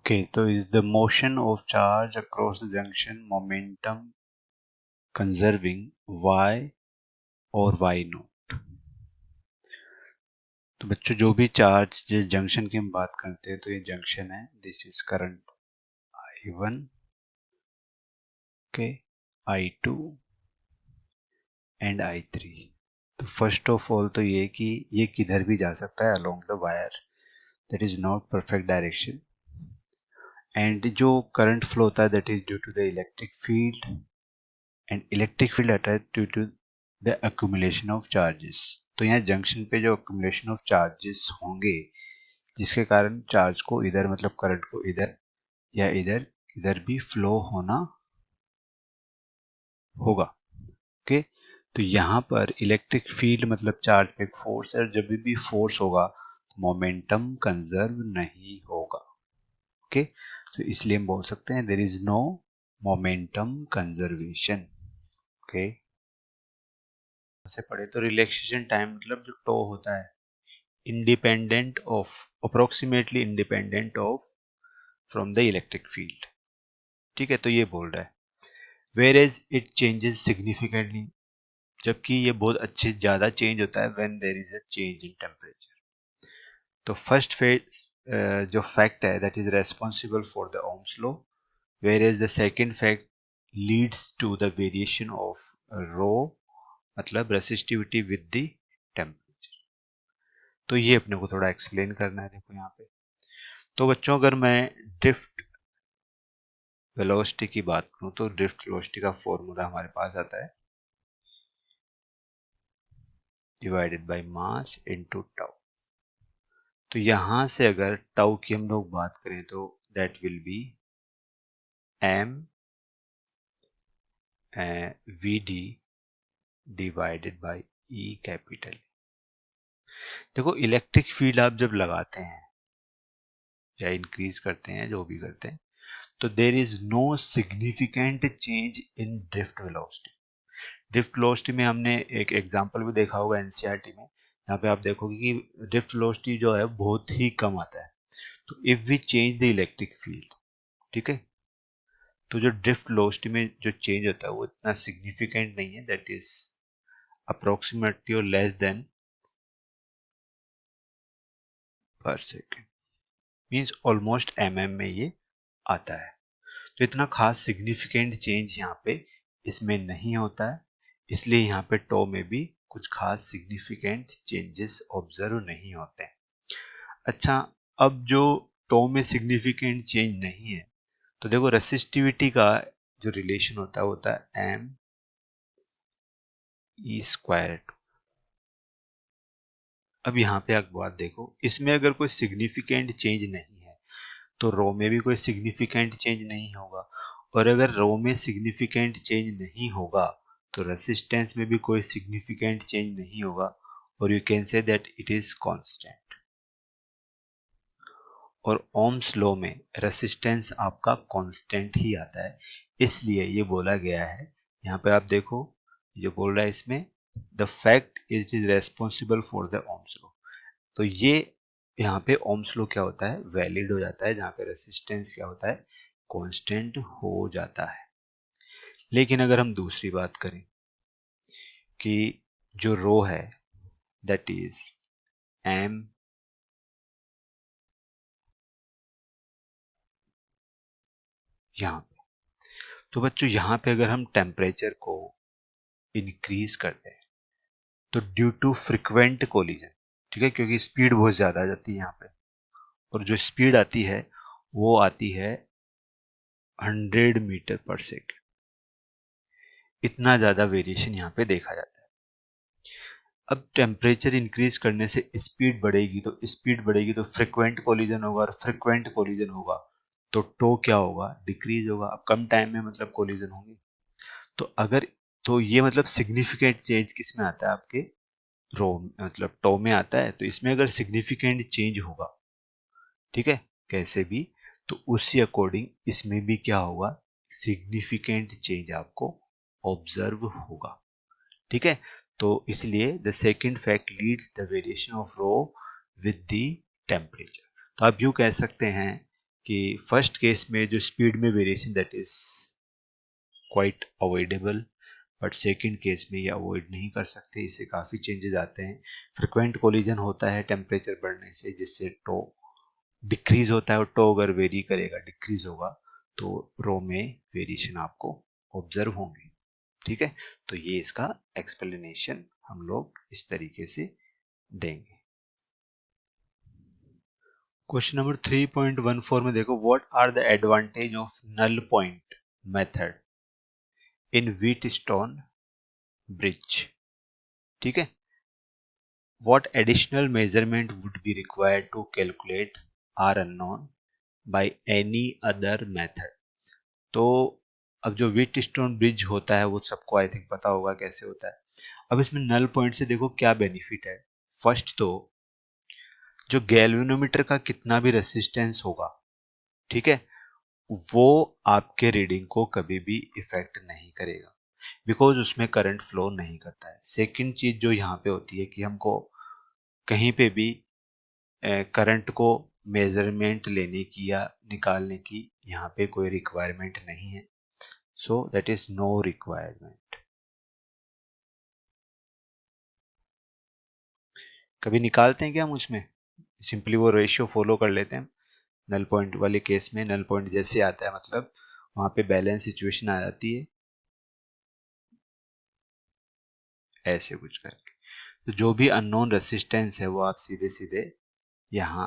Okay, so is the motion of charge across the junction momentum conserving y or y not? तो बच्चों जो भी charge जिस junction की हम बात करते हैं तो ये जंक्शन है, this is current I1, okay, I2 and I3। तो फर्स्ट ऑफ ऑल तो ये कि ये किधर भी जा सकता है along the wire, that is not perfect direction. And जो करंट फ्लो होता है that is due to the electric field, and electric field attach due to the accumulation of charges. तो यहाँ जंक्शन पे जो accumulation ऑफ चार्जेस होंगे जिसके कारण चार्ज को इधर मतलब करंट को इधर या इधर इधर भी फ्लो होना होगा। ओके, तो यहाँ पर इलेक्ट्रिक फील्ड मतलब चार्ज पे एक फोर्स है, जब भी फोर्स होगा तो मोमेंटम कंजर्व नहीं होगा। ओके, तो इसलिए हम बोल सकते हैं there is no momentum conservation. Okay, से पढ़े तो रिलैक्सेशन टाइम मतलब जो टो होता है independent of, approximately independent of from the electric field. ठीक है, तो ये बोल रहा है whereas it changes significantly, जबकि ये बहुत अच्छे ज्यादा चेंज होता है when there is a change in temperature. तो फर्स्ट फेज जो फैक्ट है that is responsible for the Ohm's law, whereas the second fact leads to the variation of rho मतलब रेसिस्टिविटी विद द टेम्परेचर। तो ये अपने को थोड़ा explain करना है। देखो यहाँ पे तो बच्चों अगर मैं ड्रिफ्ट वेलोसिटी की बात करूं तो ड्रिफ्ट वेलोसिटी का फॉर्मूला हमारे पास आता है divided by mass into tau. तो यहां से अगर टाउ की हम लोग बात करें तो that will be m V D divided by E capital. देखो इलेक्ट्रिक फील्ड आप जब लगाते हैं या इंक्रीज करते हैं जो भी करते हैं तो there is no significant change in drift velocity. Drift velocity में हमने एक एग्जांपल भी देखा होगा एनसीईआरटी में, यहाँ पे आप देखोगे कि ड्रिफ्ट वेलोसिटी जो है बहुत ही कम आता है। तो if we change the electric field, ठीक है, तो जो ड्रिफ्ट वेलोसिटी में जो चेंज होता है वो इतना सिग्निफिकेंट नहीं है, दैट इज अप्रोक्सीमेटली और लेस देन पर सेकेंड, मीन्स ऑलमोस्ट mm में ये आता है। तो इतना खास सिग्निफिकेंट चेंज यहाँ पे इसमें नहीं होता है, इसलिए यहाँ पे टो में भी कुछ खास सिग्निफिकेंट चेंजेस ऑब्जर्व नहीं होते हैं। अच्छा, अब जो टो में सिग्निफिकेंट चेंज नहीं है तो देखो रेसिस्टिविटी का जो रिलेशन होता है एम ई स्क्वायर। अब यहाँ पे एक बात देखो, इसमें अगर कोई सिग्निफिकेंट चेंज नहीं है तो रो में भी कोई सिग्निफिकेंट चेंज नहीं होगा, और अगर रो में सिग्निफिकेंट चेंज नहीं होगा तो रेसिस्टेंस में भी कोई सिग्निफिकेंट चेंज नहीं होगा, और you can say that it is constant. और ओम्स लॉ में रेसिस्टेंस आपका कांस्टेंट ही आता है, इसलिए ये बोला गया है। यहाँ पे आप देखो जो बोल रहा है इसमें the fact is responsible for the Ohm's law, तो ये यहाँ पे ओम्स लॉ क्या होता है वैलिड हो जाता है, जहाँ पे रेसिस्टेंस क्या होता है कांस्टेंट हो जाता है। लेकिन अगर हम दूसरी बात करें कि जो रो है दैट इज एम यहाँ पे, तो बच्चों यहाँ पे अगर हम टेम्परेचर को इंक्रीज करते हैं तो ड्यू टू फ्रिक्वेंट कोलिजन, ठीक है, क्योंकि स्पीड बहुत ज्यादा आ जाती है यहाँ पे, और जो स्पीड आती है वो आती है 100 मीटर पर सेकेंड, इतना ज्यादा वेरिएशन यहाँ पे देखा जाता है। अब टेम्परेचर इंक्रीज करने से स्पीड बढ़ेगी तो फ्रिक्वेंट कोलिजन होगा, और फ्रिक्वेंट कोलिजन होगा तो टो क्या होगा डिक्रीज होगा। अब कम टाइम में मतलब कोलिजन होंगे, तो अगर तो ये मतलब सिग्निफिकेंट चेंज किस में आता है आपके रो मतलब टो में आता है, तो इसमें अगर सिग्निफिकेंट चेंज होगा, ठीक है, कैसे भी, तो उसी अकॉर्डिंग इसमें भी क्या होगा सिग्निफिकेंट चेंज आपको ऑब्जर्व होगा। ठीक है, तो इसलिए the second fact leads the variation of rho with the temperature. तो आप यूं कह सकते हैं कि फर्स्ट केस में जो स्पीड में variation that is quite avoidable, but second case में ये अवॉइड नहीं कर सकते, इससे काफ़ी चेंजेस आते हैं। फ्रिक्वेंट कोलिजन होता है टेम्परेचर बढ़ने से, जिससे टो डिक्रीज होता है, और टो अगर वेरी करेगा, डिक्रीज होगा, तो रो में वेरिएशन आपको ऑब्जर्व होंगे। ठीक है, तो ये इसका एक्सप्लेनेशन हम लोग इस तरीके से देंगे। क्वेश्चन नंबर 3.14 में देखो, what are the advantage of null point method in Wheatstone bridge. ठीक है, what additional measurement would be required to calculate R unknown by any other method. तो अब जो व्हीटस्टोन ब्रिज होता है वो सबको आई थिंक पता होगा कैसे होता है। अब इसमें नल पॉइंट से देखो क्या बेनिफिट है। फर्स्ट तो जो गैल्वेनोमीटर का कितना भी रेसिस्टेंस होगा, ठीक है, वो आपके रीडिंग को कभी भी इफेक्ट नहीं करेगा, बिकॉज उसमें करंट फ्लो नहीं करता है। सेकंड चीज जो यहाँ पे होती है कि हमको कहीं पे भी करंट को मेजरमेंट लेने की या निकालने की यहाँ पे कोई रिक्वायरमेंट नहीं है, so that is no requirement. कभी निकालते हैं क्या हम उसमें, सिंपली वो रेशियो फॉलो कर लेते हैं। नल पॉइंट वाले केस में नल पॉइंट जैसे आता है, मतलब वहां पे बैलेंस सिचुएशन आ जाती है ऐसे कुछ करके। तो जो भी अननोन रेसिस्टेंस है वो आप सीधे सीधे यहाँ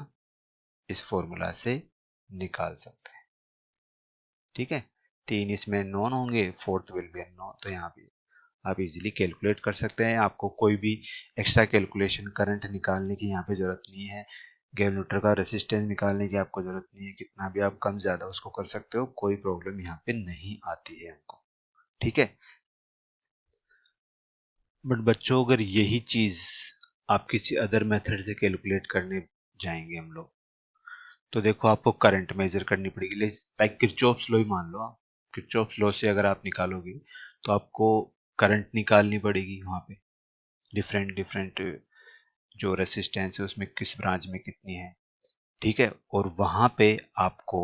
इस फॉर्मूला से निकाल सकते हैं। ठीक है, 3 इसमें नॉन होंगे, फोर्थ विल बी अननोन, तो यहाँ पे आप इजीली कैलकुलेट कर सकते हैं। आपको कोई भी एक्स्ट्रा कैलकुलेशन करंट निकालने की यहाँ पे जरूरत नहीं है, गैल्वेनोमीटर का रेसिस्टेंस निकालने की आपको जरूरत नहीं है, कितना भी आप कम ज्यादा उसको कर सकते हो, कोई प्रॉब्लम यहाँ पे नहीं आती है हमको। ठीक है, बट बच्चों अगर यही चीज आप किसी अदर मेथड से कैलकुलेट करने जाएंगे हम लोग, तो देखो आपको करंट मेजर करनी पड़ेगी। लाइक किरचॉफ्स लॉ ही मान लो, आप किरचॉफ्स लॉ से अगर आप निकालोगे तो आपको करंट निकालनी पड़ेगी वहां पे, डिफरेंट डिफरेंट जो रेसिस्टेंस है उसमें किस ब्रांच में कितनी है। ठीक है, और वहां पे आपको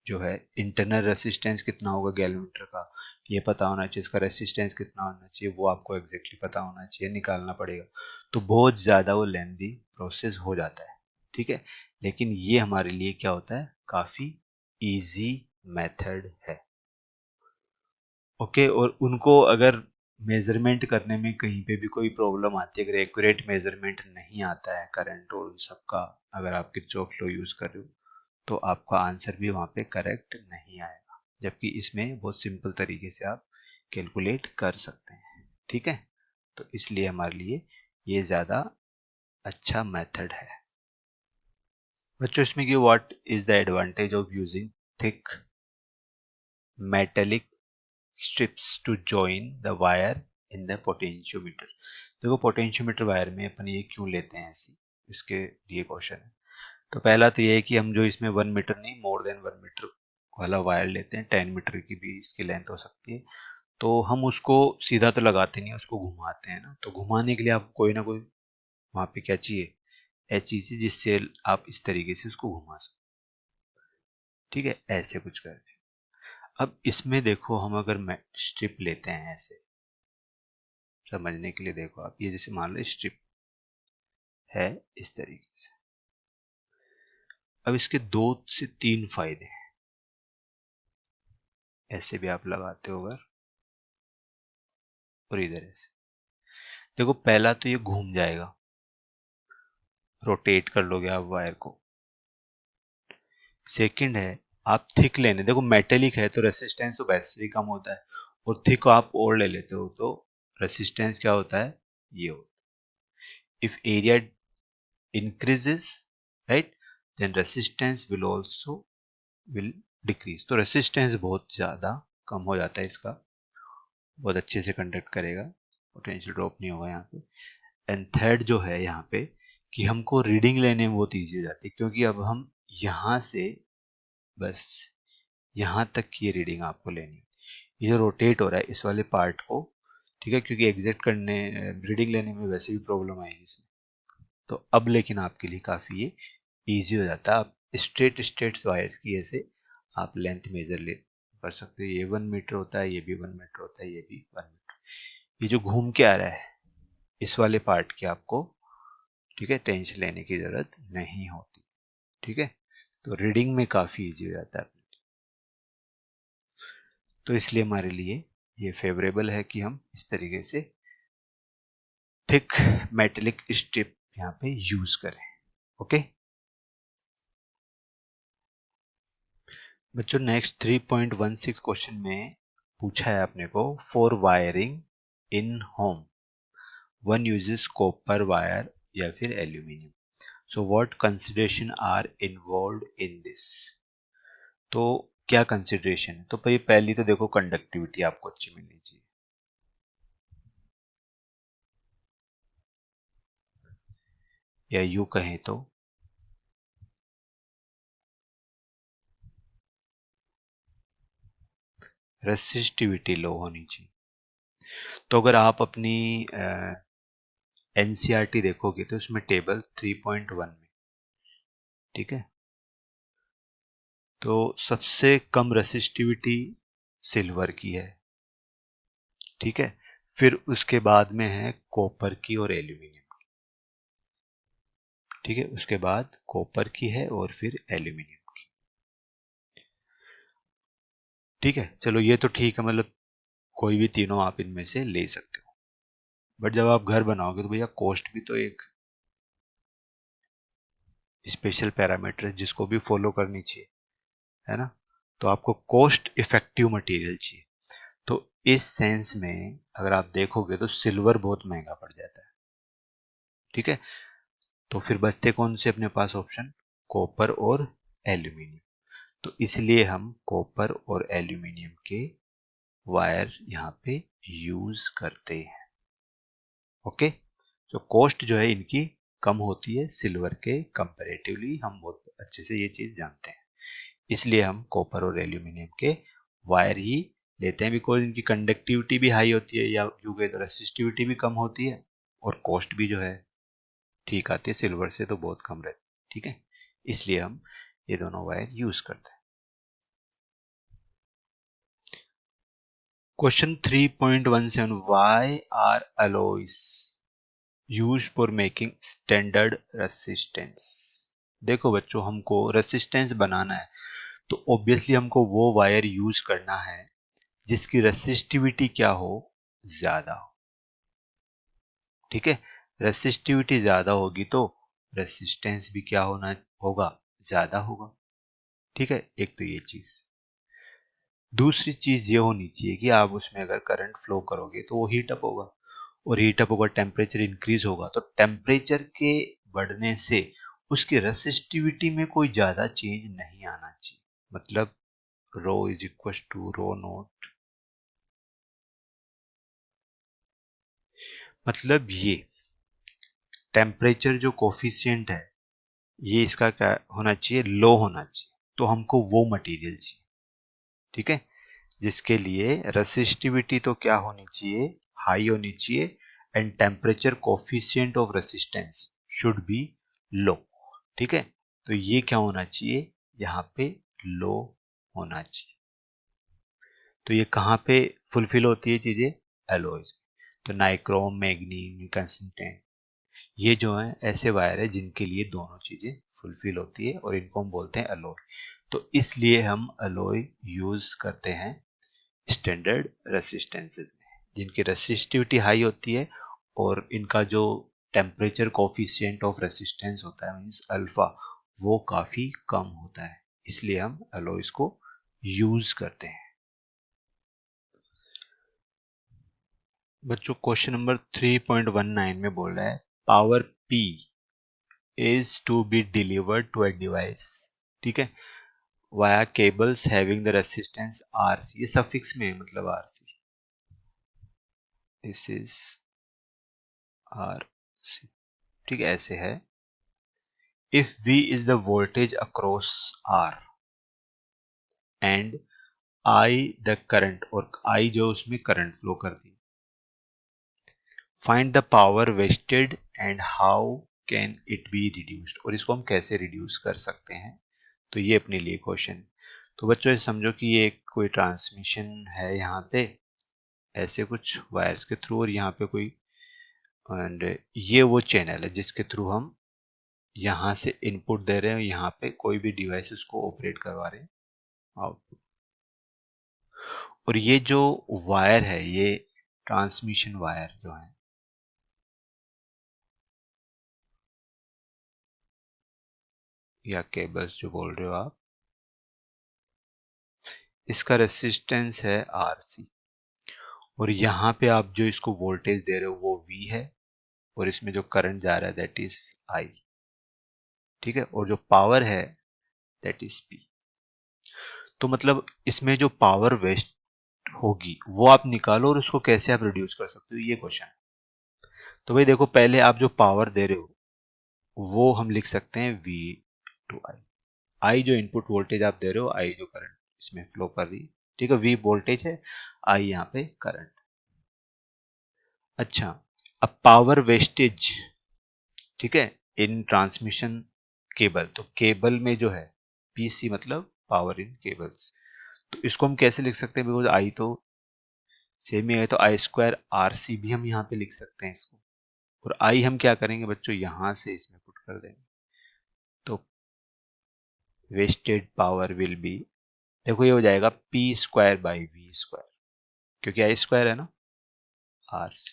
जो है इंटरनल रेसिस्टेंस कितना होगा गैल्वेनोमीटर का ये पता होना चाहिए, इसका रेसिस्टेंस कितना होना चाहिए वो आपको एग्जैक्टली पता होना चाहिए, निकालना पड़ेगा। तो बहुत ज्यादा वो लेंदी प्रोसेस हो जाता है। ठीक है, लेकिन ये हमारे लिए क्या होता है, काफी इजी मेथड है। ओके, और उनको अगर मेजरमेंट करने में कहीं पे भी कोई प्रॉब्लम आती है, अगर एक्यूरेट मेजरमेंट नहीं आता है करंट और उन सबका, अगर आप किरचॉफ लॉ यूज कर रहे हो, तो आपका आंसर भी वहां पे करेक्ट नहीं आएगा, जबकि इसमें बहुत सिंपल तरीके से आप कैलकुलेट कर सकते हैं। ठीक है, तो इसलिए हमारे लिए ये ज्यादा अच्छा मेथड है। बच्चों इसमें कि what is the advantage of using thick metallic strips to join the wire in the potentiometer। देखो पोटेंशियोमीटर वायर में अपन ये क्यों लेते हैं ऐसी, इसके लिए क्वेश्चन है। तो पहला तो ये है कि हम जो इसमें 1 मीटर नहीं, मोर देन 1 मीटर वाला वायर लेते हैं, 10 मीटर की भी इसकी लेंथ हो सकती है, तो हम उसको सीधा तो लगाते नहीं, उसको घुमाते हैं ना, तो घुमाने के लिए आप कोई ना कोई वहां पे क्या चाहिए, ऐसी चीज जिससे आप इस तरीके से उसको घुमा सकते। ठीक है, ऐसे कुछ करके। अब इसमें देखो हम अगर स्ट्रिप लेते हैं ऐसे समझने के लिए, देखो आप ये जैसे मान लो स्ट्रिप है इस तरीके से। अब इसके 2 से 3 फायदे हैं, ऐसे भी आप लगाते हो अगर, और इधर ऐसे। देखो पहला तो ये घूम जाएगा, रोटेट कर लोगे आप वायर को। सेकंड है आप थिक लेने, देखो मेटेलिक है तो रेसिस्टेंस तो वैसे ही कम होता है, और थिक आप और ले लेते हो तो रेसिस्टेंस क्या होता है, ये होता है। If area increases, right, then resistance will also will decrease। तो रेसिस्टेंस बहुत ज्यादा कम हो जाता है इसका, बहुत अच्छे से कंडक्ट करेगा, पोटेंशियल ड्रॉप नहीं होगा यहाँ पे। एंड थर्ड जो है यहाँ पे कि हमको रीडिंग लेने में बहुत ईजी हो जाती है, क्योंकि अब हम यहाँ से बस यहाँ तक की रीडिंग आपको लेनी है। ये जो रोटेट हो रहा है इस वाले पार्ट को, ठीक है, क्योंकि एग्जैक्ट करने रीडिंग लेने में वैसे भी प्रॉब्लम आएगी इसमें, तो अब लेकिन आपके लिए काफी ये ईजी हो जाता है। आप स्ट्रेट वायर्स की ऐसे आप लेंथ मेजर ले कर सकते हो। ये 1 मीटर होता है, ये भी 1 मीटर होता है, ये भी 1 मीटर। ये जो घूम के आ रहा है इस वाले पार्ट की आपको, ठीक है, टेंशन लेने की जरूरत नहीं होती। ठीक है, तो रीडिंग में काफी इजी हो जाता है। तो इसलिए हमारे लिए ये फेवरेबल है कि हम इस तरीके से थिक मेटेलिक स्ट्रिप यहाँ पे यूज करें। ओके बच्चों, नेक्स्ट 3.16 क्वेश्चन में पूछा है अपने को, for wiring in home one uses copper wire या फिर aluminium, so what consideration are involve in this. तो क्या कंसिडरेशन है, तो भाई पहली तो देखो कंडक्टिविटी आपको अच्छी मिलनी चाहिए, या यूं कहें तो रेसिस्टिविटी लो होनी चाहिए। तो अगर आप अपनी एनसीईआरटी देखोगे तो उसमें टेबल 3.1 में, ठीक है, तो सबसे कम रेसिस्टिविटी सिल्वर की है, ठीक है, फिर उसके बाद में है कॉपर की और एल्यूमिनियम की, ठीक है, उसके बाद कॉपर की है और फिर एल्यूमिनियम की। ठीक है, चलो ये तो ठीक है, मतलब कोई भी तीनों आप इनमें से ले सकते हो। बट जब आप घर बनाओगे तो भैया कॉस्ट भी तो एक स्पेशल पैरामीटर है जिसको भी फॉलो करनी चाहिए, है ना। तो आपको कॉस्ट इफेक्टिव मटेरियल चाहिए। तो इस सेंस में अगर आप देखोगे तो सिल्वर बहुत महंगा पड़ जाता है, ठीक है। तो फिर बचते कौन से अपने पास ऑप्शन, कॉपर और एल्यूमिनियम। तो इसलिए हम कॉपर और एल्यूमिनियम के वायर यहाँ पे यूज करते हैं। ओके, तो कॉस्ट जो है इनकी कम होती है सिल्वर के कंपैरेटिवली, हम बहुत अच्छे से ये चीज जानते हैं। इसलिए हम कॉपर और एल्यूमिनियम के वायर ही लेते हैं, बिकॉज इनकी कंडक्टिविटी भी हाई होती है, या क्योंकि रेसिस्टिविटी भी कम होती है, और कॉस्ट भी जो है ठीक आती है, सिल्वर से तो बहुत कम रहती है। ठीक है, इसलिए हम ये दोनों वायर यूज करते हैं। Question 3.17, why are alloys use for making standard resistance. देखो बच्चों, हमको रेसिस्टेंस बनाना है तो ऑब्वियसली हमको वो वायर यूज करना है जिसकी रेसिस्टिविटी क्या हो, ज्यादा हो। ठीक है, रेसिस्टिविटी ज्यादा होगी तो रेसिस्टेंस भी क्या होना होगा, ज्यादा होगा। ठीक है, एक तो ये चीज। दूसरी चीज ये होनी चाहिए कि आप उसमें अगर करंट फ्लो करोगे तो वो हीट अप होगा, और हीट अप होगा, टेम्परेचर इंक्रीज होगा, तो टेम्परेचर के बढ़ने से उसकी रेसिस्टिविटी में कोई ज्यादा चेंज नहीं आना चाहिए। मतलब rho is equal to rho naught, मतलब ये टेम्परेचर जो कोफिशिएंट है ये इसका क्या होना चाहिए, लो होना चाहिए। तो हमको वो मटेरियल चाहिए, ठीक है, जिसके लिए रेसिस्टिविटी तो क्या होनी चाहिए, हाई होनी चाहिए, and temperature coefficient of resistance should be low. ठीक है, तो ये क्या होना चाहिए, यहाँ पे लो होना चाहिए। तो ये कहाँ पे फुलफिल होती है चीजें, एलॉयज। तो नाइक्रोम, मैग्नीज, कंसंटेंट, ये जो है ऐसे वायर है जिनके लिए दोनों चीजें फुलफिल होती है, और इनको हम बोलते हैं अलॉय। तो इसलिए हम अलॉय यूज करते हैं स्टैंडर्ड रेसिस्टेंसेज में, जिनकी रेसिस्टिविटी हाई होती है और इनका जो टेम्परेचर कोफिशिएंट ऑफ रेसिस्टेंस होता है मींस अल्फा, वो काफी कम होता है, इसलिए हम अलॉयज को यूज करते हैं। बच्चों, क्वेश्चन नंबर 3.19 में बोल रहा है, power P is to be delivered to a device, ठीक है, via cables having the resistance RC, ये सफिक्स में है मतलब RC, दिस इज RC, ठीक है, ऐसे है। if V is the voltage across R and I the current, और I जो उसमें करंट फ्लो करती है, find the power wasted and how can it be reduced, और इसको हम कैसे रिड्यूस कर सकते हैं, तो ये अपने लिए क्वेश्चन। तो बच्चों समझो कि ये एक कोई ट्रांसमिशन है यहाँ पे ऐसे कुछ वायर्स के थ्रू, और यहाँ पे कोई, एंड ये वो चैनल है जिसके थ्रू हम यहाँ से इनपुट दे रहे हैं, यहाँ पे कोई भी डिवाइस उसको ऑपरेट करवा रहे हैं आउटपुट। और ये जो वायर है ये ट्रांसमिशन वायर जो है, या केबल्स जो बोल रहे हो आप, इसका रेसिस्टेंस है RC, और यहाँ पे आप जो इसको वोल्टेज दे रहे हो वो V है, और इसमें जो करंट जा रहा है दैट इज I, ठीक है, और जो पावर है दैट इज P। तो मतलब इसमें जो पावर वेस्ट होगी वो आप निकालो, और उसको कैसे आप रिड्यूस कर सकते हो, ये क्वेश्चन है। तो भाई देखो, पहले आप जो पावर दे रहे हो वो हम लिख सकते हैं V टू I। I जो इनपुट वोल्टेज आप दे रहे हो, I जो करंट इसमें फ्लो कर रही है, ठीक है, V वोल्टेज है, I यहाँ पे करंट। अच्छा, अब पावर वेस्टेज, ठीक है, इन ट्रांसमिशन केबल, तो केबल में जो है PC मतलब पावर इन केबल्स, तो इसको हम कैसे लिख सकते हैं, बिकॉज आई तो सेम ही है, तो I2RC भी हम यहाँ पे लिख सकते हैं इसको, और आई हम क्या करेंगे बच्चों, यहां से इसमें पुट कर देंगे, तो वेस्टेड पावर विल बी, देखो ये हो जाएगा P² / V², क्योंकि I² है ना, RC,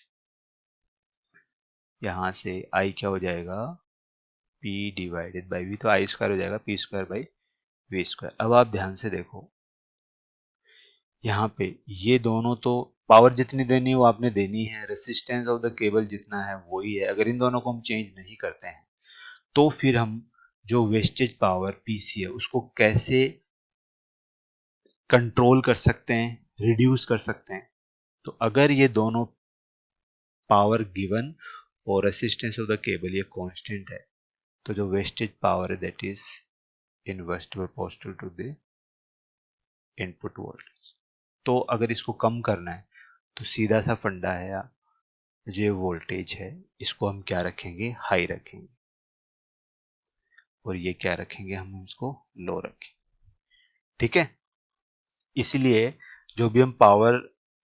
यहां से I क्या हो जाएगा, P/V, तो I² हो जाएगा P²/V²। अब आप ध्यान से देखो, यहाँ पे ये दोनों तो पावर जितनी देनी है वो आपने देनी है, रेसिस्टेंस ऑफ द केबल जितना है वही है, अगर इन दोनों को हम चेंज नहीं करते हैं तो फिर हम जो वेस्टेज पावर PC है उसको कैसे कंट्रोल कर सकते हैं, रिड्यूस कर सकते हैं। तो अगर ये दोनों पावर गिवन और रेसिस्टेंस ऑफ द केबल ये कांस्टेंट है, तो जो वेस्टेज पावर है that is inversely proportional to the input voltage. तो अगर इसको कम करना है तो सीधा सा फंडा है, जो ये वोल्टेज है इसको हम क्या रखेंगे, हाई रखेंगे, और ये क्या रखेंगे, हम इसको लो रखेंगे, ठीक है। इसलिए जो भी हम पावर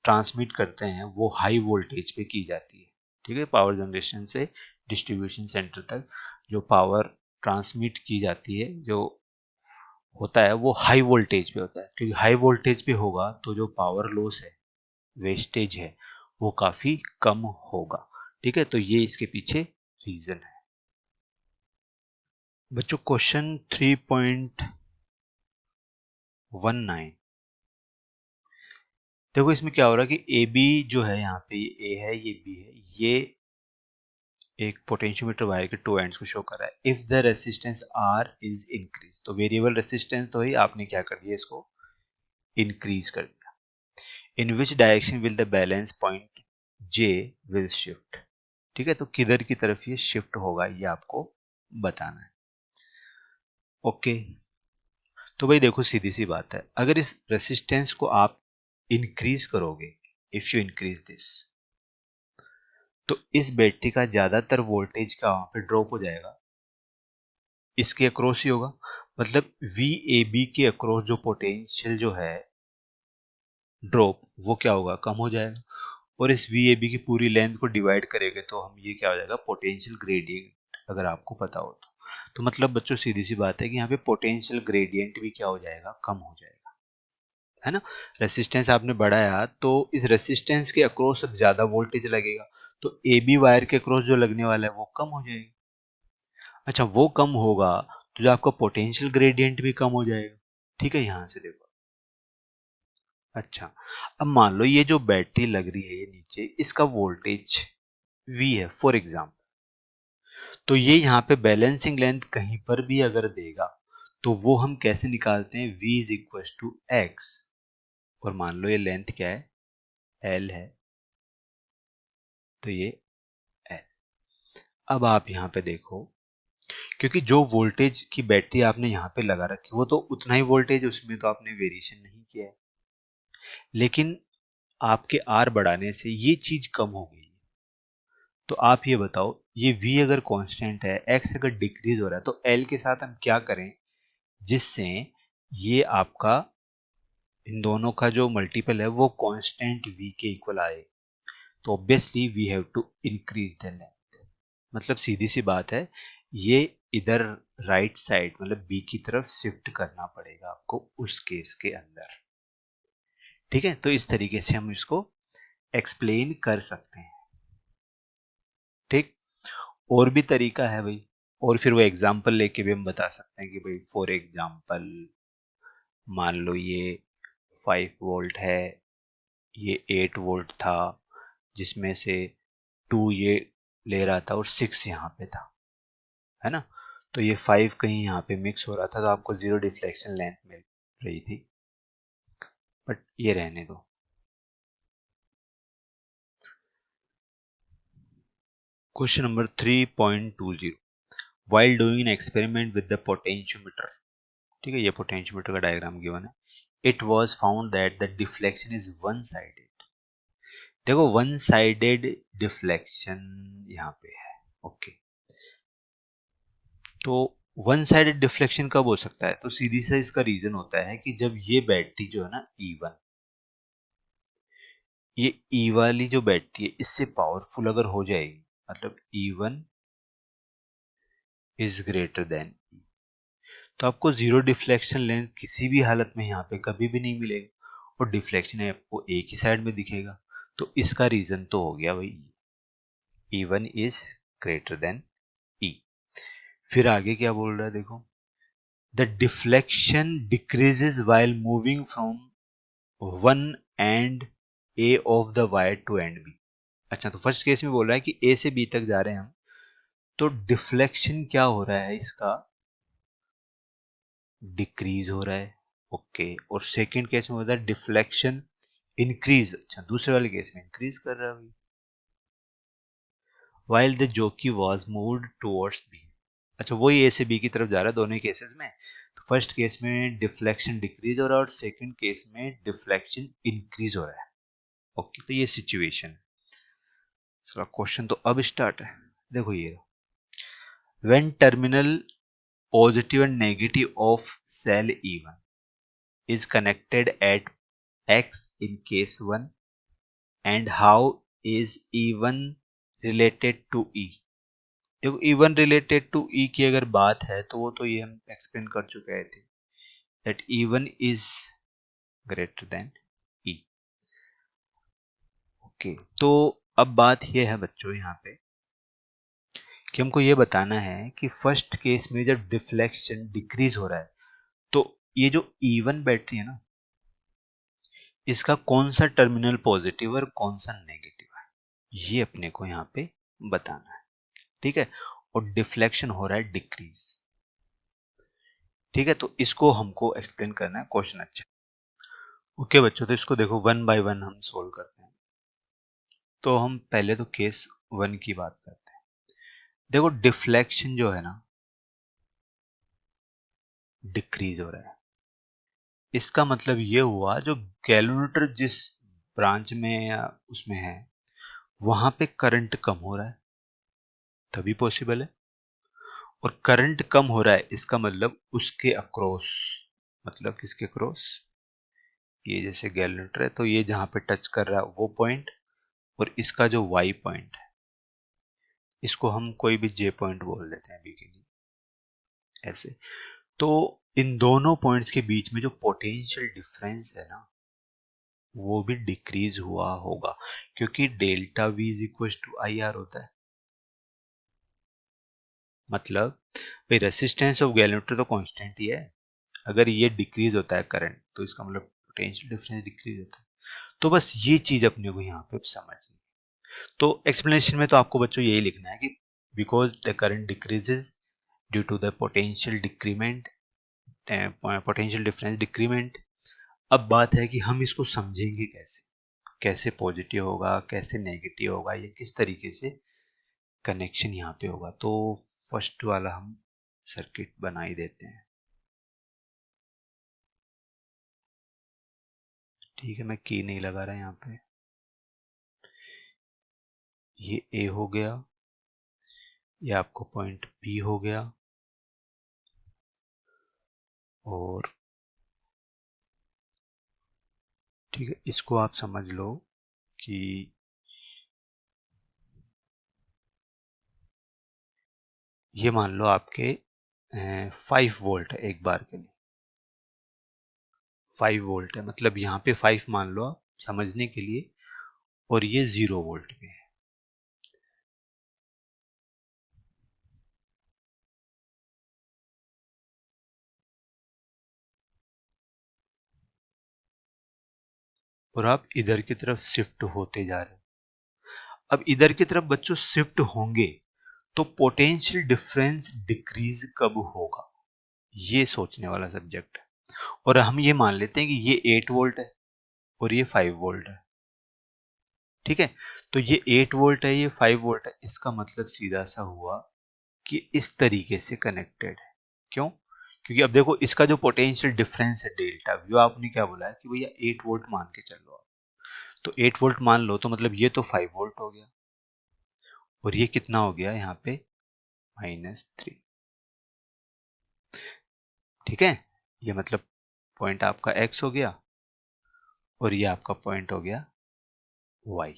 ट्रांसमिट करते हैं वो हाई वोल्टेज पे की जाती है, ठीक है, पावर जनरेशन से डिस्ट्रीब्यूशन सेंटर तक जो पावर ट्रांसमिट की जाती है जो होता है वो हाई वोल्टेज पे होता है, क्योंकि हाई वोल्टेज पे होगा तो जो पावर लॉस है, वेस्टेज है, वो काफी कम होगा, ठीक है। तो ये इसके पीछे रीजन है। बच्चों क्वेश्चन 3.19, देखो इसमें क्या हो रहा है कि ए बी जो है, यहाँ पे ये ए है, ये बी है, ये एक पोटेंशियोमीटर वायर के टू एंड्स को शो कर रहा है। If the resistance R is increase, तो वेरिएबल रेसिस्टेंस तो ही आपने क्या कर दिया, इसको इंक्रीज कर दिया। In which direction will the balance point J will shift, ठीक है, तो किधर की तरफ ये शिफ्ट होगा ये आपको बताना है। ओके, तो भाई देखो सीधी सी बात है, अगर इस रेसिस्टेंस को आप इंक्रीज करोगे, इफ यू इंक्रीज दिस, तो इस बैटरी का ज्यादातर वोल्टेज का वहां पे ड्रॉप हो जाएगा, इसके अक्रॉस ही होगा, मतलब VAB के अक्रॉस जो पोटेंशियल जो है ड्रॉप, वो क्या होगा, कम हो जाएगा, और इस VAB की पूरी लेंथ को डिवाइड करेंगे तो हम ये क्या हो जाएगा, पोटेंशियल ग्रेडियंट, अगर आपको पता हो तो मतलब बच्चों सीधी सी बात है कि यहाँ पे पोटेंशियल ग्रेडियंट भी क्या हो जाएगा, कम हो जाएगा, है ना। रेसिस्टेंस आपने बढ़ाया तो इस रेसिस्टेंस के अक्रॉस अब ज्यादा वोल्टेज लगेगा, तो AB वायर के अक्रॉस जो लगने वाला है वो कम हो जाएगा। अच्छा, वो कम होगा तो जो आपका पोटेंशियल ग्रेडियंट भी कम हो जाएगा, ठीक है, यहां से देखो। अच्छा, अब मान लो ये जो बैटरी लग रही है ये नीचे, इसका वोल्टेज V है फॉर एग्जाम्पल, तो ये यहाँ पे बैलेंसिंग लेंथ कहीं पर भी अगर देगा तो वो हम कैसे निकालते हैं, V is equal to X, और मान लो ये लेंथ क्या है, L है, तो ये L। अब आप यहाँ पे देखो, क्योंकि जो वोल्टेज की बैटरी आपने यहाँ पे लगा रखी वो तो उतना ही वोल्टेज, उसमें तो आपने वेरिएशन नहीं किया है, लेकिन आपके आर बढ़ाने से ये चीज कम हो गई। तो आप ये बताओ, ये V अगर कांस्टेंट है, X अगर डिक्रीज हो रहा है, तो L के साथ हम क्या करें जिससे ये आपका इन दोनों का जो मल्टीपल है वो कांस्टेंट v के इक्वल आए, तो obviously we have to increase the length. मतलब सीधी सी बात है, ये इधर राइट साइड मतलब b की तरफ शिफ्ट करना पड़ेगा आपको उस केस के अंदर। ठीक है, तो इस तरीके से हम इसको एक्सप्लेन कर सकते हैं। ठीक, और भी तरीका है भाई, और फिर वो एग्जाम्पल लेके भी हम बता सकते हैं कि भाई फॉर एग्जाम्पल मान लो ये 5 वोल्ट है, ये 8 वोल्ट था, जिसमें से 2 ये ले रहा था और 6 यहाँ पे था, है ना। तो ये 5 कहीं यहाँ पे मिक्स हो रहा था, तो आपको 0 डिफ्लेक्शन लेंथ मिल रही थी, बट ये रहने दो। Question number 3.20, while doing an experiment with the potentiometer, ठीक है, ये पोटेंशियोमीटर का डायग्राम गिवन है, it was found that the deflection is one sided. देखो वन साइडेड डिफ्लेक्शन यहाँ पे है, ओके। तो वन साइडेड डिफ्लेक्शन कब हो सकता है, तो सीधी से इसका रीजन होता है कि जब ये बैटरी जो है ना E1, ये E वाली जो बैटरी है इससे पावरफुल अगर हो जाएगी, मतलब E1 is greater than E, तो आपको जीरो डिफ्लेक्शन लेंथ किसी भी हालत में यहाँ पे कभी भी नहीं मिलेगा, और डिफ्लेक्शन है आपको एक ही साइड में दिखेगा। तो इसका रीजन तो हो गया भाई E1 is greater than E। फिर आगे क्या बोल रहा है देखो, the deflection decreases while moving from one end A of the wire to end B. अच्छा, तो फर्स्ट केस में बोल रहा है कि ए से बी तक जा रहे हैं हम, तो डिफ्लेक्शन क्या हो रहा है इसका, डिक्रीज हो रहा है, ओके। और सेकंड केस में होता है डिफ्लेक्शन इंक्रीज, अच्छा दूसरे वाले केस में इंक्रीज कर रहा है while the jockey was moved towards B। अच्छा, वही ए से बी की तरफ जा रहा है दोनों केसेस में, तो फर्स्ट केस में डिफ्लेक्शन डिक्रीज हो रहा है और सेकंड केस में डिफ्लेक्शन इंक्रीज हो रहा है, ओके। तो ये सिचुएशन है। चलो क्वेश्चन तो अब स्टार्ट है, देखो ये when terminal positive and negative of cell E1 is connected at X in case 1, and how is E1 related to E। देखो E1 रिलेटेड टू E की अगर बात है तो वो तो ये हम एक्सप्लेन कर चुके थे, that E1 is greater than E, okay. तो अब बात ये है बच्चों यहाँ पे कि हमको ये बताना है कि फर्स्ट केस में जब डिफ्लेक्शन डिक्रीज हो रहा है, तो ये जो E1 बैटरी है ना, इसका कौन सा टर्मिनल पॉजिटिव और कौन सा नेगेटिव है, ये अपने को यहाँ पे बताना है, ठीक है। और डिफ्लेक्शन हो रहा है डिक्रीज, ठीक है। तो इसको हमको एक्सप्लेन करना है क्वेश्चन, अच्छा ओके बच्चों। तो इसको देखो वन बाय वन हम सोल्व करते हैं। तो हम पहले तो केस वन की बात करते हैं। देखो डिफ्लेक्शन जो है ना डिक्रीज हो रहा है, इसका मतलब ये हुआ जो गैलोमीटर जिस ब्रांच में या उसमें है वहां पे करंट कम हो रहा है, तभी पॉसिबल है। और करंट कम हो रहा है इसका मतलब उसके अक्रॉस, मतलब किसके क्रॉस, ये जैसे गैलोमीटर है तो ये जहां पे टच कर रहा है वो पॉइंट, और इसका जो वाई पॉइंट है इसको हम कोई भी जे पॉइंट बोल देते हैं अभी के लिए, ऐसे। तो इन दोनों पॉइंट्स के बीच में जो पोटेंशियल डिफरेंस है ना वो भी डिक्रीज हुआ होगा, क्योंकि delta V is equal to I R होता है। मतलब भाई रेसिस्टेंस ऑफ गैलोमीटर तो कांस्टेंट ही है, अगर ये डिक्रीज होता है करंट तो इसका मतलब पोटेंशियल डिफरेंस डिक्रीज होता है। तो बस ये चीज अपने को यहाँ पे समझनी है। तो एक्सप्लेनेशन में तो आपको बच्चों यही लिखना है कि because the current decreases due to the potential decrement, potential difference decrement. अब बात है कि हम इसको समझेंगे कैसे, कैसे पॉजिटिव होगा कैसे नेगेटिव होगा, ये किस तरीके से कनेक्शन यहाँ पे होगा। तो फर्स्ट वाला हम सर्किट बना ही देते हैं, ठीक है। मैं की नहीं लगा रहा यहाँ पे, ये ए हो गया, ये आपको पॉइंट बी हो गया, और ठीक है, इसको आप समझ लो कि ये मान लो आपके 5 वोल्ट है एक बार के लिए। 5 वोल्ट है, मतलब यहाँ पे 5 मान लो आप समझने के लिए, और ये 0 वोल्ट पे है। और आप इधर की तरफ शिफ्ट होते जा रहे हो। अब इधर की तरफ बच्चों शिफ्ट होंगे तो पोटेंशियल डिफरेंस डिक्रीज कब होगा, ये सोचने वाला सब्जेक्ट है। और हम ये मान लेते हैं कि ये 8 वोल्ट है और ये 5 वोल्ट है। ठीक है, तो ये 8 वोल्ट है, ये 5 वोल्ट है, इसका मतलब सीधा सा हुआ कि इस तरीके से कनेक्टेड है। क्यों? क्योंकि अब देखो इसका जो पोटेंशियल डिफरेंस है डेल्टा वी, आपने क्या बोला है कि भैया 8 वोल्ट मान के चलो आप, तो 8 वोल्ट मान लो, तो मतलब ये तो 5 वोल्ट हो गया, और ये कितना हो गया यहाँ पे -3। ठीक है, ये मतलब पॉइंट आपका x हो गया और ये आपका पॉइंट हो गया y।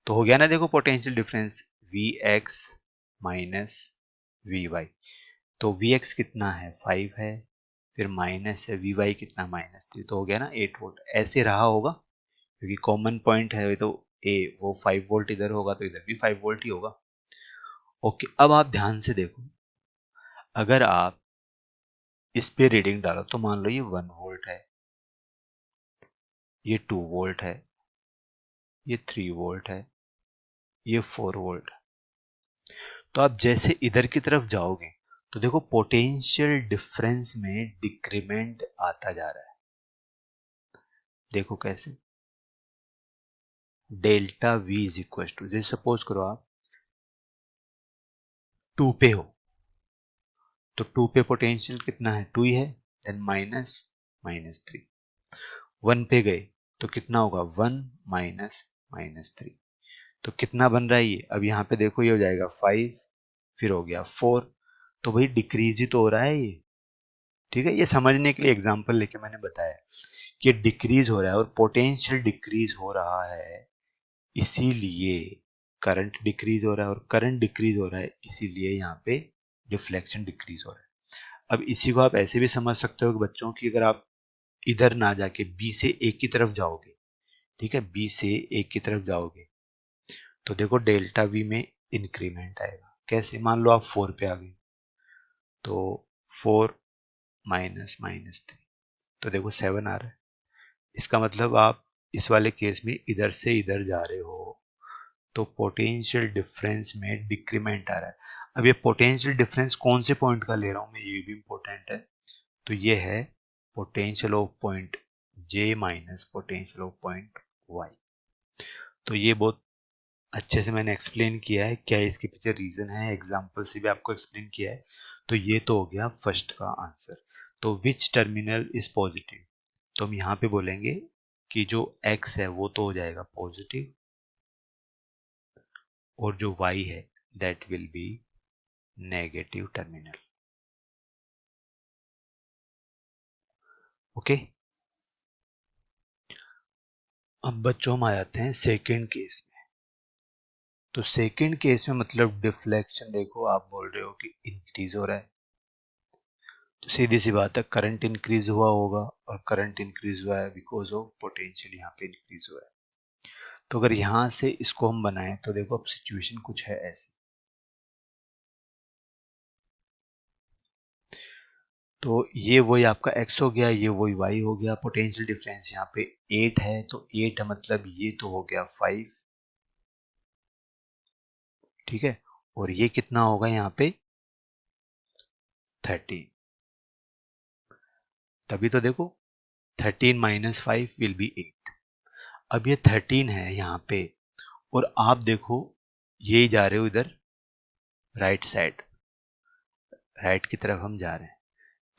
तो हो गया ना, देखो potential difference Vx minus Vy। तो Vx कितना है 5 है, फिर माइनस है Vy कितना -3, तो हो गया ना 8 वोल्ट। ऐसे रहा होगा क्योंकि कॉमन पॉइंट है तो ए, वो 5 वोल्ट इधर होगा तो इधर भी 5 वोल्ट ही होगा। ओके, अब आप ध्यान से देखो, अगर आप इस पे रीडिंग डालो तो मान लो ये 1 वोल्ट है, ये 2 वोल्ट है, ये 3 वोल्ट है, ये 4 वोल्ट है। तो आप जैसे इधर की तरफ जाओगे तो देखो पोटेंशियल डिफरेंस में डिक्रीमेंट आता जा रहा है। देखो कैसे, delta V is equal to, जैसे सपोज करो आप 2 पे हो, तो 2 पे पोटेंशियल कितना है 2 ही है, देन माइनस -3। 1 पे गए तो कितना होगा 1 माइनस -3, तो कितना बन रहा है ये, अब यहाँ पे देखो ये हो जाएगा 5, फिर हो गया 4, तो भाई डिक्रीज ही तो हो रहा है ये। ठीक है, ये समझने के लिए एग्जांपल लेके मैंने बताया कि डिक्रीज हो रहा है, और पोटेंशियल डिक्रीज हो रहा है इसीलिए करंट डिक्रीज हो रहा है, और करंट डिक्रीज हो रहा है इसीलिए यहाँ पे डिफ्लेक्शन डिक्रीज हो रहा है। अब इसी को आप ऐसे भी समझ सकते हो कि बच्चों की, अगर आप इधर ना जाके बी से ए की तरफ जाओगे, ठीक है, बी से ए की तरफ जाओगे तो देखो डेल्टा वी में इंक्रीमेंट आएगा। कैसे, मान लो आप 4 पे आ गए तो 4 माइनस -3, तो देखो 7 आ रहा है। इसका मतलब आप इस वाले केस में इधर से इधर जा रहे हो तो पोटेंशियल डिफरेंस में डिक्रीमेंट आ रहा है। अब ये पोटेंशियल डिफरेंस कौन से पॉइंट का ले रहा हूं मैं, ये भी इंपॉर्टेंट है। तो ये है potential of point J minus potential of point Y. तो ये बहुत अच्छे से मैंने एक्सप्लेन किया है, क्या इसके पीछे रीजन है, एग्जाम्पल से भी आपको एक्सप्लेन किया है। तो ये तो हो गया फर्स्ट का आंसर। तो विच टर्मिनल इज पॉजिटिव, तो हम यहाँ पे बोलेंगे कि जो x है वो तो हो जाएगा पॉजिटिव, और जो y है that will B negative terminal. Okay, अब बच्चों हम आ जाते हैं सेकेंड केस में। तो सेकेंड केस में मतलब डिफ्लेक्शन, देखो आप बोल रहे हो कि इंक्रीज हो रहा है, तो सीधी सी बात है करंट इंक्रीज हुआ होगा, और करंट इंक्रीज हुआ है बिकॉज ऑफ पोटेंशियल यहाँ पे इंक्रीज हुआ है। तो अगर यहां से इसको हम बनाएं तो देखो अब सिचुएशन कुछ है ऐसी। तो ये वही आपका x हो गया, ये वही y हो गया। पोटेंशियल डिफरेंस यहाँ पे 8 है, तो 8 है मतलब ये तो हो गया 5। ठीक है, और ये कितना होगा यहाँ पे 13। तभी तो देखो 13 माइनस 5 विल बी 8। अब ये 13 है यहाँ पे, और आप देखो ये जा रहे हो इधर राइट साइड, राइट की तरफ हम जा रहे हैं।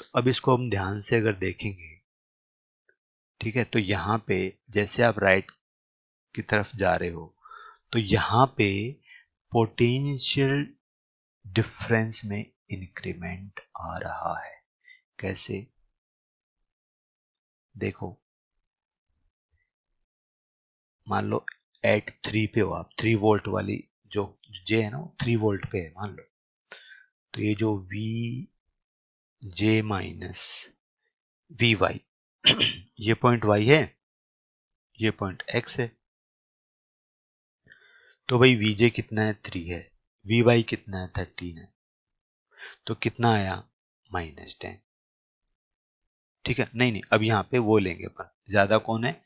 तो अब इसको हम ध्यान से अगर देखेंगे, ठीक है, तो यहाँ पे जैसे आप राइट की तरफ जा रहे हो तो यहाँ पे पोटेंशियल डिफरेंस में इंक्रीमेंट आ रहा है। कैसे, देखो मान लो एट 3 पे हो आप, 3 वोल्ट वाली जो जे है ना, 3 वोल्ट पे है मान लो। तो ये जो V J minus V Y ये पॉइंट वाई है, ये पॉइंट एक्स है। तो भाई वीजे कितना है, 3 है, वी वाई कितना है, 13 है। तो कितना आया, -10। ठीक है, नहीं नहीं, अब यहाँ पे वो लेंगे अपन, ज्यादा कौन है,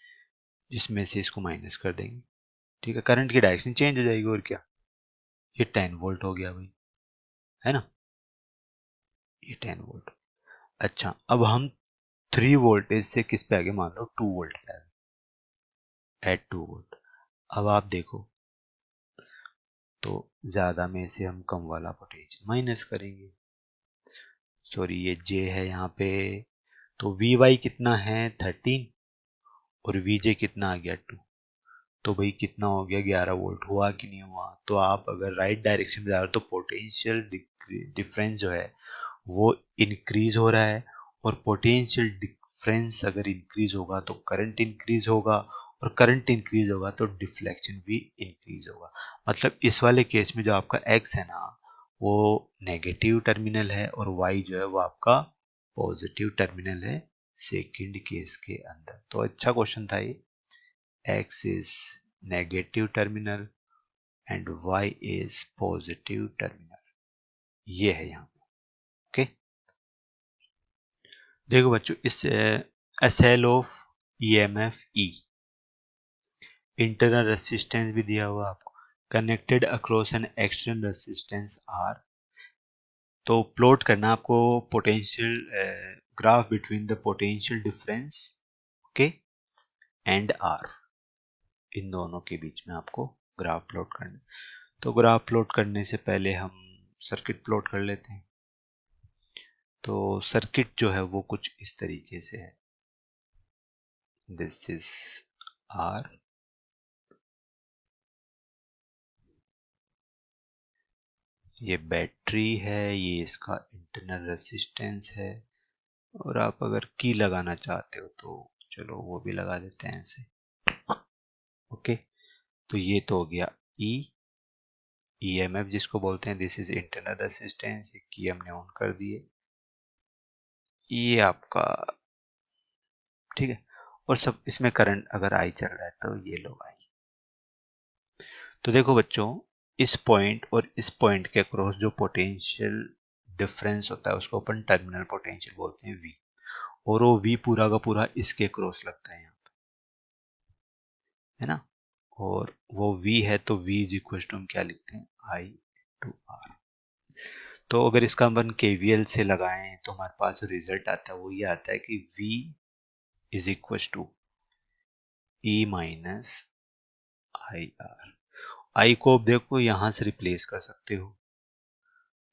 इसमें से इसको माइनस कर देंगे। ठीक है, करंट की डायरेक्शन चेंज हो जाएगी, और क्या, ये 10 वोल्ट हो गया भाई, है ना, ये 10 वोल्ट। अच्छा, अब हम 3 वोल्टेज से किस पे आगे, मान लो 2 वोल्ट पे आगे, एट 2 वोल्ट। अब आप देखो, तो ज्यादा में से हम कम वाला पोटेंशियल माइनस करेंगे, सॉरी ये जे है यहाँ पे। तो वी वाई कितना है, 13, और वी जे कितना आ गया, 2। तो भाई कितना हो गया, 11 वोल्ट हुआ कि नहीं हुआ। तो आप अगर राइट डायरेक्शन में जा रहे हो तो पोटेंशियल डिफरेंस जो है वो इंक्रीज हो रहा है, और पोटेंशियल डिफरेंस अगर इंक्रीज होगा तो करंट इंक्रीज होगा, और करंट इंक्रीज होगा तो डिफ्लेक्शन भी इंक्रीज होगा। मतलब इस वाले केस में जो आपका एक्स है ना, वो नेगेटिव टर्मिनल है, और वाई जो है वो आपका पॉजिटिव टर्मिनल है सेकंड केस के अंदर। तो अच्छा क्वेश्चन था ये। X is negative terminal and Y is positive terminal, ये है यहाँ पे। ओके, देखो बच्चों, इस SL of EMF E, internal resistance भी दिया हुआ आपको, connected across an external resistance R। तो प्लॉट करना आपको potential graph between the potential difference, okay, and R, इन दोनों के बीच में आपको ग्राफ प्लॉट करना। तो ग्राफ प्लॉट करने से पहले हम सर्किट प्लॉट कर लेते हैं। तो सर्किट जो है वो कुछ इस तरीके से है, दिस इज आर, ये बैटरी है, ये इसका इंटरनल रेसिस्टेंस है, और आप अगर की लगाना चाहते हो तो चलो वो भी लगा देते हैं ऐसे। ओके, तो ये तो हो गया ई, ईएमएफ जिसको बोलते हैं, दिस इज इंटरनल रेसिस्टेंस, ये की हमने ऑन कर दिए, ये आपका, ठीक है। और सब इसमें करंट अगर आई चल रहा है तो ये लो आई। तो देखो बच्चों, इस पॉइंट और इस पॉइंट के अक्रॉस जो पोटेंशियल डिफरेंस होता है उसको अपन टर्मिनल पोटेंशियल बोलते हैं V, और वो V पूरा का पूरा इसके क्रॉस लगता है यहाँ पे, है ना। और वो V है तो V इज इक्वल टू हम क्या लिखते हैं, I टू R। तो अगर इसका अपन KVL से लगाएं तो हमारे पास जो रिजल्ट आता है वो ये आता है कि V is equal to E minus I R. I को अब देखो यहां से रिप्लेस कर सकते हो,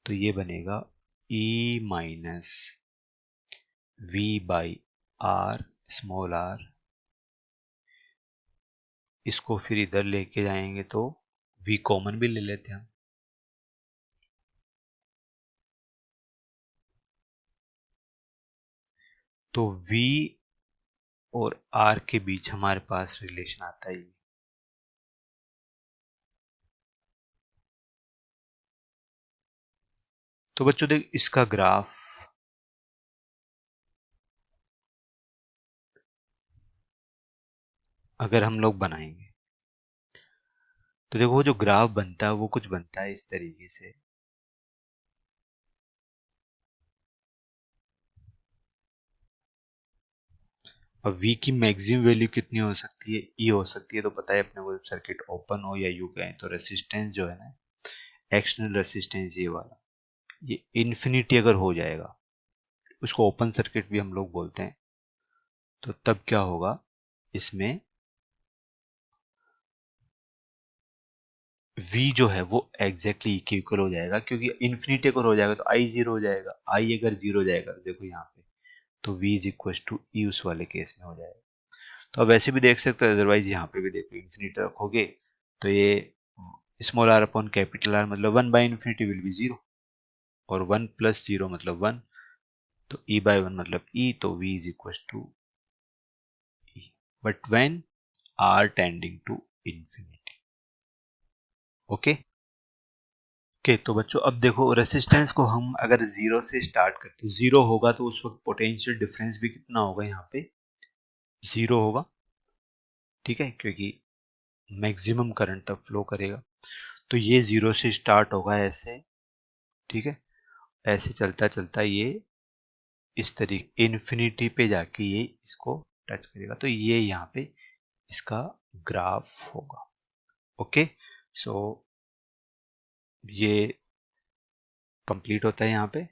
तो ये बनेगा E minus V by R, small R. इसको फिर इधर लेके जाएंगे तो V कॉमन भी ले लेते हैं हम। तो V और R के बीच हमारे पास रिलेशन आता है। तो बच्चों देख, इसका ग्राफ अगर हम लोग बनाएंगे तो देखो वो जो ग्राफ बनता है वो कुछ बनता है इस तरीके से। और V की मैक्सिमम वैल्यू कितनी हो सकती है, E हो सकती है। तो पता है अपने को, सर्किट ओपन हो या यू कहें तो रेसिस्टेंस जो है ना, एक्सटर्नल रेसिस्टेंस ये वाला, ये इन्फिनिटी अगर हो जाएगा, उसको ओपन सर्किट भी हम लोग बोलते हैं, तो तब क्या होगा, इसमें V जो है वो एग्जैक्टली E के इक्वल हो जाएगा, क्योंकि इन्फिनिटी अगर हो जाएगा तो I जीरो हो जाएगा, I अगर जीरो हो जाएगा तो देखो यहाँ पे, तो V इज इक्वल टू ई उस वाले केस में हो जाएगा। तो आप वैसे भी देख सकते हो, अदरवाइज यहाँ पे भी देखो, इन्फिनिटी रखोगे तो ये small R upon capital R मतलब 1 by infinity will be zero, और 1 प्लस जीरो मतलब 1, तो e by 1 मतलब e, तो v is equals to e. But when r tending to infinity. Okay okay. तो बच्चों अब देखो रेसिस्टेंस को हम अगर जीरो से स्टार्ट करते, तो जीरो होगा तो उस वक्त पोटेंशियल डिफरेंस भी कितना होगा, यहाँ पे जीरो होगा, ठीक है, क्योंकि मैक्सिमम करंट तब फ्लो करेगा। तो ये जीरो से स्टार्ट होगा ऐसे, ठीक है, ऐसे चलता चलता ये इस तरीके इन्फिनिटी पे जाके ये इसको टच करेगा, तो ये यहाँ पे इसका ग्राफ होगा। ओके, सो ये कंप्लीट होता है यहाँ पे।